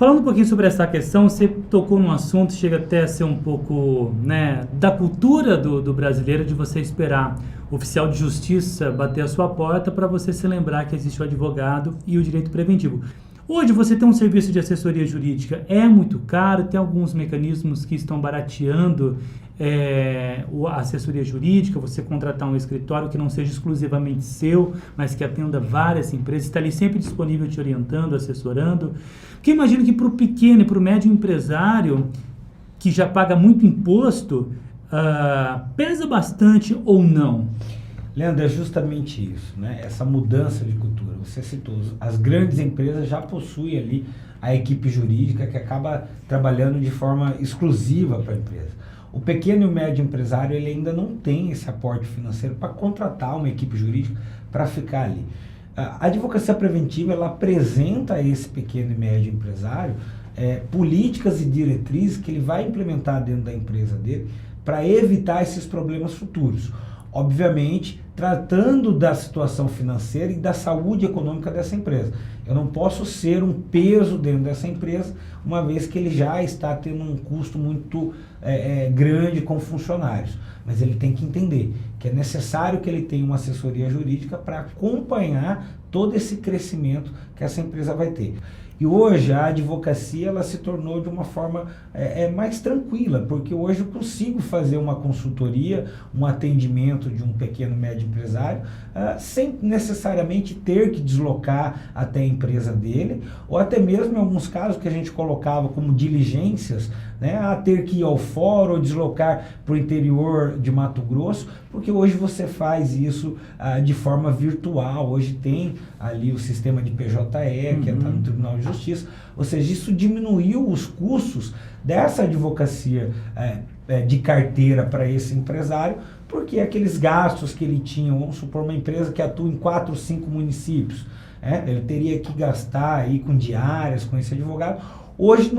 Falando um pouquinho sobre essa questão, você tocou num assunto, chega até a ser um pouco, né, da cultura do brasileiro, de você esperar o oficial de justiça bater a sua porta para você se lembrar que existe o advogado e o direito preventivo. Hoje você tem um serviço de assessoria jurídica, é muito caro, tem alguns mecanismos que estão barateando a assessoria jurídica, você contratar um escritório que não seja exclusivamente seu, mas que atenda várias empresas, está ali sempre disponível te orientando, assessorando. Porque imagino que para o pequeno e para o médio empresário, que já paga muito imposto, pesa bastante ou não? Leandro, é justamente isso, né? Essa mudança de cultura. Você citou, as grandes empresas já possuem ali a equipe jurídica que acaba trabalhando de forma exclusiva para a empresa. O pequeno e o médio empresário, ele ainda não tem esse aporte financeiro para contratar uma equipe jurídica para ficar ali. A advocacia preventiva, ela apresenta a esse pequeno e médio empresário políticas e diretrizes que ele vai implementar dentro da empresa dele para evitar esses problemas futuros. Obviamente, tratando da situação financeira e da saúde econômica dessa empresa. Eu não posso ser um peso dentro dessa empresa, uma vez que ele já está tendo um custo muito grande com funcionários. Mas ele tem que entender que é necessário que ele tenha uma assessoria jurídica para acompanhar todo esse crescimento que essa empresa vai ter. E hoje a advocacia, ela se tornou de uma forma mais tranquila, porque hoje eu consigo fazer uma consultoria, um atendimento de um pequeno médio empresário, sem necessariamente ter que deslocar até a empresa dele, ou até mesmo em alguns casos que a gente colocava como diligências, né, a ter que ir ao fórum ou deslocar para o interior de Mato Grosso, porque hoje você faz isso de forma virtual. Hoje tem ali o sistema de PJE, que está no Tribunal de Justiça, ou seja, isso diminuiu os custos dessa advocacia de carteira para esse empresário, porque aqueles gastos que ele tinha, vamos supor, uma empresa que atua em 4 ou 5 municípios, ele teria que gastar aí com diárias, com esse advogado. Hoje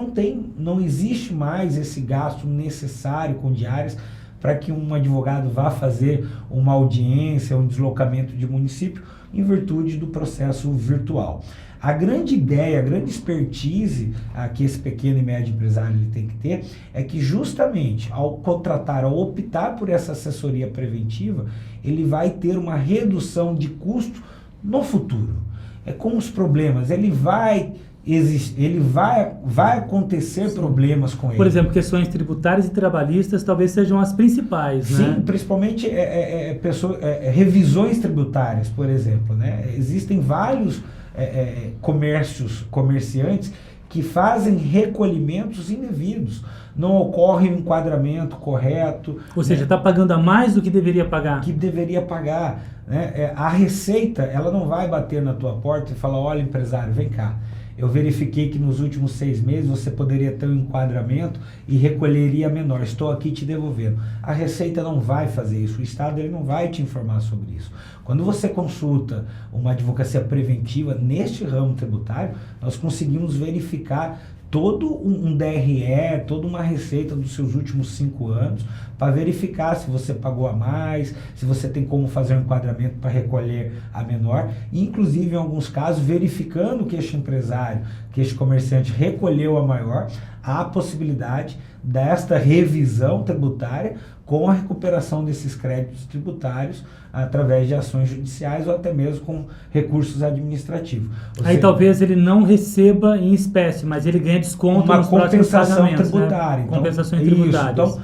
não existe mais esse gasto necessário com diárias para que um advogado vá fazer uma audiência, um deslocamento de município, em virtude do processo virtual. A grande ideia, a grande expertise que esse pequeno e médio empresário ele tem que ter é que justamente ao contratar, ao optar por essa assessoria preventiva, ele vai ter uma redução de custo no futuro. Com os problemas, vai acontecer problemas com ele. Por exemplo, questões tributárias e trabalhistas talvez sejam as principais, Sim, né? Principalmente revisões tributárias, por exemplo, né? Existem vários comerciantes que fazem recolhimentos indevidos. Não ocorre um enquadramento correto. Ou seja, está pagando a mais do que deveria pagar. Que deveria pagar. Né? A Receita, ela não vai bater na tua porta e falar, olha, empresário, vem cá. Eu verifiquei que nos últimos 6 meses você poderia ter um enquadramento e recolheria menor. Estou aqui te devolvendo. A Receita não vai fazer isso. O Estado ele não vai te informar sobre isso. Quando você consulta uma advocacia preventiva neste ramo tributário, nós conseguimos verificar todo um DRE, toda uma receita dos seus últimos 5 anos, para verificar se você pagou a mais, se você tem como fazer um enquadramento para recolher a menor, e inclusive em alguns casos, verificando que este empresário, que este comerciante recolheu a maior, há a possibilidade desta revisão tributária com a recuperação desses créditos tributários através de ações judiciais ou até mesmo com recursos administrativos. Aí talvez ele não receba em espécie, mas ele ganha desconto uma nos próximos pagamentos, tributária. Né? Então, compensações tributárias. Então,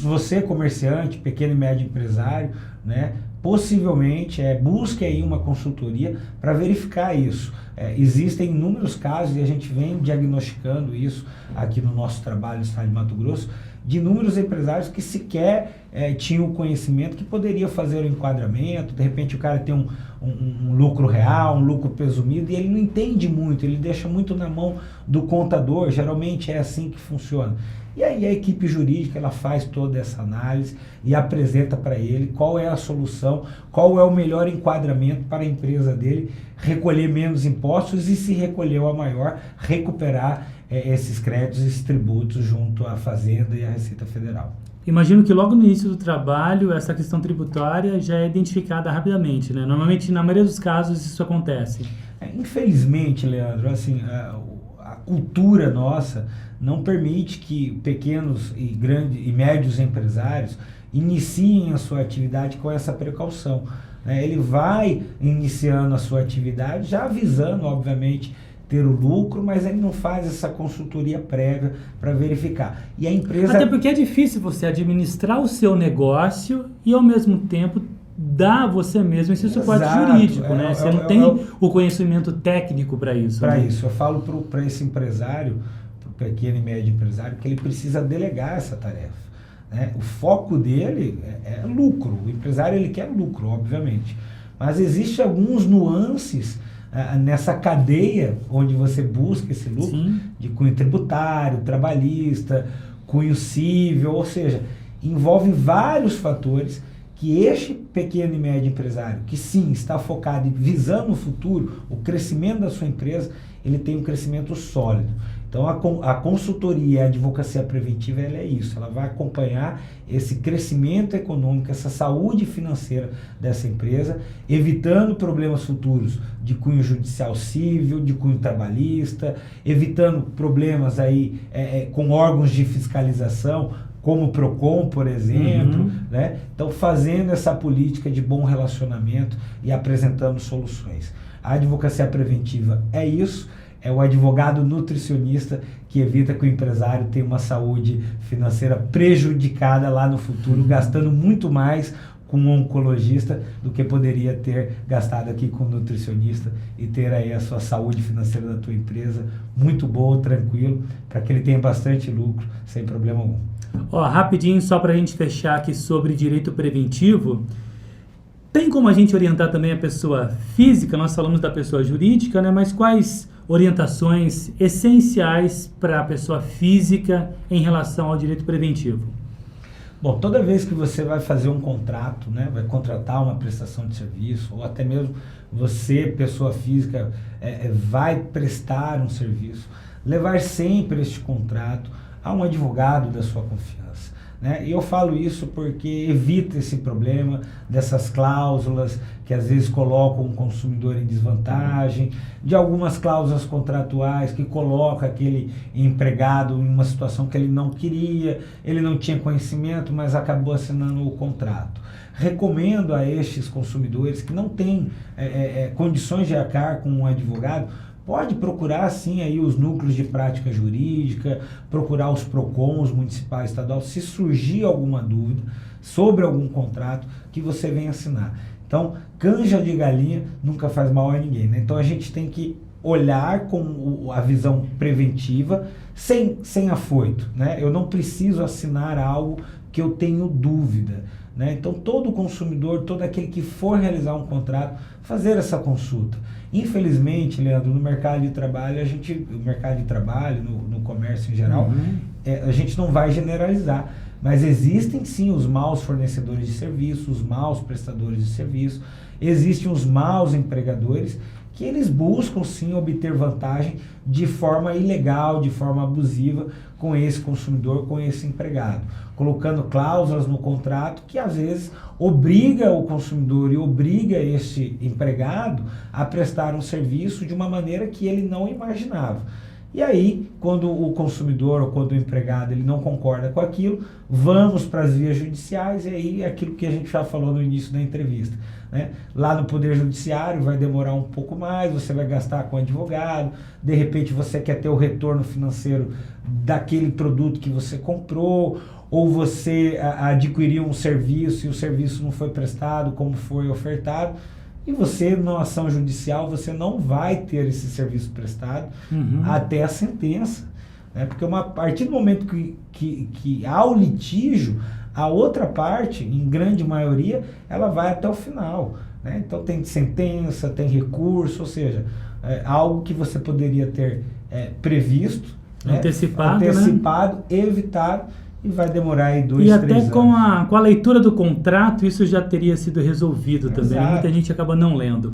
você comerciante, pequeno e médio empresário, né, possivelmente busque aí uma consultoria para verificar isso. Existem inúmeros casos e a gente vem diagnosticando isso aqui no nosso trabalho no estado de Mato Grosso, de inúmeros empresários que sequer tinham o conhecimento que poderia fazer o enquadramento. De repente o cara tem um lucro real, um lucro presumido, e ele não entende muito, ele deixa muito na mão do contador. Geralmente é assim que funciona. E aí a equipe jurídica ela faz toda essa análise e apresenta para ele qual é a solução, qual é o melhor enquadramento para a empresa dele recolher menos impostos e, se recolheu a maior, recuperar esses créditos, esses tributos junto à Fazenda e à Receita Federal. Imagino que logo no início do trabalho, essa questão tributária já é identificada rapidamente, né? Normalmente, na maioria dos casos, isso acontece. Infelizmente, Leandro, assim, cultura nossa não permite que pequenos e grandes e médios empresários iniciem a sua atividade com essa precaução, né? Ele vai iniciando a sua atividade já avisando, obviamente, ter o lucro, mas ele não faz essa consultoria prévia para verificar. E a empresa... Até porque é difícil você administrar o seu negócio e, ao mesmo tempo, dar você mesmo esse suporte jurídico, né? Você não tem o conhecimento técnico para isso. Para né? isso, eu falo para esse empresário, para o pequeno e médio empresário, que ele precisa delegar essa tarefa, né? O foco dele é lucro. O empresário, ele quer lucro, obviamente. Mas existem alguns nuances nessa cadeia onde você busca esse lucro. Sim. De cunho tributário, trabalhista, cunho civil, ou seja, envolve vários fatores que este pequeno e médio empresário, que sim, está focado e visando o futuro, o crescimento da sua empresa, ele tem um crescimento sólido. Então a consultoria, a advocacia preventiva, ela é isso, ela vai acompanhar esse crescimento econômico, essa saúde financeira dessa empresa, evitando problemas futuros de cunho judicial civil, de cunho trabalhista, evitando problemas aí com órgãos de fiscalização, como o PROCON, por exemplo, né? Então fazendo essa política de bom relacionamento e apresentando soluções. A advocacia preventiva é isso. É o advogado nutricionista que evita que o empresário tenha uma saúde financeira prejudicada lá no futuro, gastando muito mais com um oncologista do que poderia ter gastado aqui com um nutricionista e ter aí a sua saúde financeira da tua empresa muito boa, tranquilo, para que ele tenha bastante lucro, sem problema algum. Ó, rapidinho, só para a gente fechar aqui sobre direito preventivo, tem como a gente orientar também a pessoa física? Nós falamos da pessoa jurídica, né? Mas quais orientações essenciais para a pessoa física em relação ao direito preventivo? Bom, toda vez que você vai fazer um contrato, né, vai contratar uma prestação de serviço, ou até mesmo você, pessoa física, vai prestar um serviço, levar sempre este contrato a um advogado da sua confiança, né? E eu falo isso porque evita esse problema dessas cláusulas que às vezes colocam o consumidor em desvantagem, de algumas cláusulas contratuais que colocam aquele empregado em uma situação que ele não queria, ele não tinha conhecimento, mas acabou assinando o contrato. Recomendo a estes consumidores que não têm condições de arcar com um advogado, pode procurar sim aí os núcleos de prática jurídica, procurar os PROCONs municipais, estadual, se surgir alguma dúvida sobre algum contrato que você venha assinar. Então, canja de galinha nunca faz mal a ninguém, né? Então a gente tem que olhar com a visão preventiva, sem afoito, né? Eu não preciso assinar algo que eu tenho dúvida, né? Então todo consumidor, todo aquele que for realizar um contrato, fazer essa consulta. Infelizmente, Leandro, no mercado de trabalho, no comércio em geral, a gente não vai generalizar, mas existem sim os maus fornecedores de serviço, os maus prestadores de serviço, existem os maus empregadores que eles buscam sim obter vantagem de forma ilegal, de forma abusiva com esse consumidor, com esse empregado, colocando cláusulas no contrato que às vezes obriga o consumidor e obriga esse empregado a prestar um serviço de uma maneira que ele não imaginava. E aí, quando o consumidor ou quando o empregado ele não concorda com aquilo, vamos para as vias judiciais, e aí é aquilo que a gente já falou no início da entrevista, né? Lá no Poder Judiciário vai demorar um pouco mais, você vai gastar com advogado, de repente você quer ter o retorno financeiro daquele produto que você comprou, ou você adquiriu um serviço e o serviço não foi prestado como foi ofertado, e você, na ação judicial, você não vai ter esse serviço prestado até a sentença, né? Porque a partir do momento que há o litígio, a outra parte, em grande maioria, ela vai até o final, né? Então tem sentença, tem recurso, ou seja, algo que você poderia ter previsto, né? Antecipado, evitado, e vai demorar aí 2, 3 anos. E até com a leitura do contrato, isso já teria sido resolvido também. Muita gente acaba não lendo.